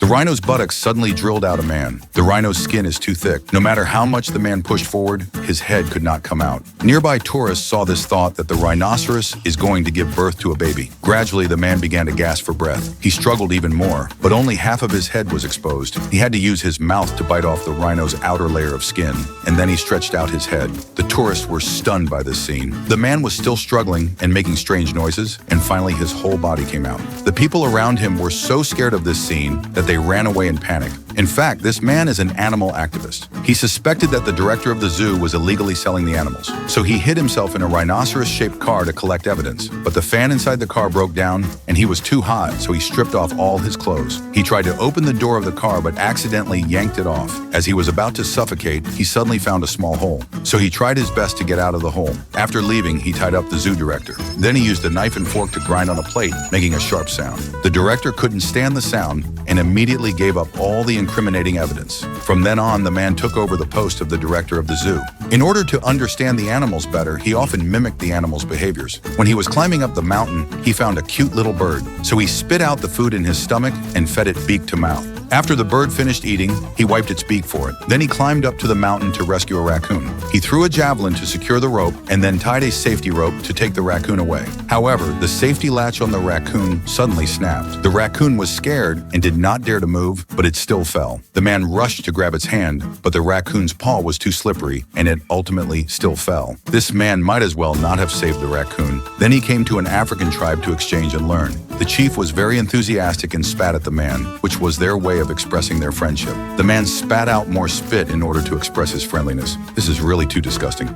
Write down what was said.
The rhino's buttocks suddenly drilled out a man. The rhino's skin is too thick. No matter how much the man pushed forward, his head could not come out. Nearby tourists saw this thought that the rhinoceros is going to give birth to a baby. Gradually, the man began to gasp for breath. He struggled even more, but only half of his head was exposed. He had to use his mouth to bite off the rhino's outer layer of skin, and then he stretched out his head. The tourists were stunned by this scene. The man was still struggling and making strange noises, and finally his whole body came out. The people around him were so scared of this scene that they ran away in panic. In fact, this man is an animal activist. He suspected that the director of the zoo was illegally selling the animals, so he hid himself in a rhinoceros-shaped car to collect evidence. But the fan inside the car broke down, and he was too hot, so he stripped off all his clothes. He tried to open the door of the car, but accidentally yanked it off. As he was about to suffocate, he suddenly found a small hole, so he tried his best to get out of the hole. After leaving, he tied up the zoo director. Then he used a knife and fork to grind on a plate, making a sharp sound. The director couldn't stand the sound and immediately gave up all the incriminating evidence. From then on, the man took over the post of the director of the zoo. In order to understand the animals better, he often mimicked the animals' behaviors. When he was climbing up the mountain, he found a cute little bird, so he spit out the food in his stomach and fed it beak to mouth. After the bird finished eating, he wiped its beak for it. Then he climbed up to the mountain to rescue a raccoon. He threw a javelin to secure the rope and then tied a safety rope to take the raccoon away. However, the safety latch on the raccoon suddenly snapped. The raccoon was scared and did not dare to move, but it still fell. The man rushed to grab its hand, but the raccoon's paw was too slippery and it ultimately still fell. This man might as well not have saved the raccoon. Then he came to an African tribe to exchange and learn. The chief was very enthusiastic and spat at the man, which was their way of expressing their friendship. The man spat out more spit in order to express his friendliness. This is really too disgusting.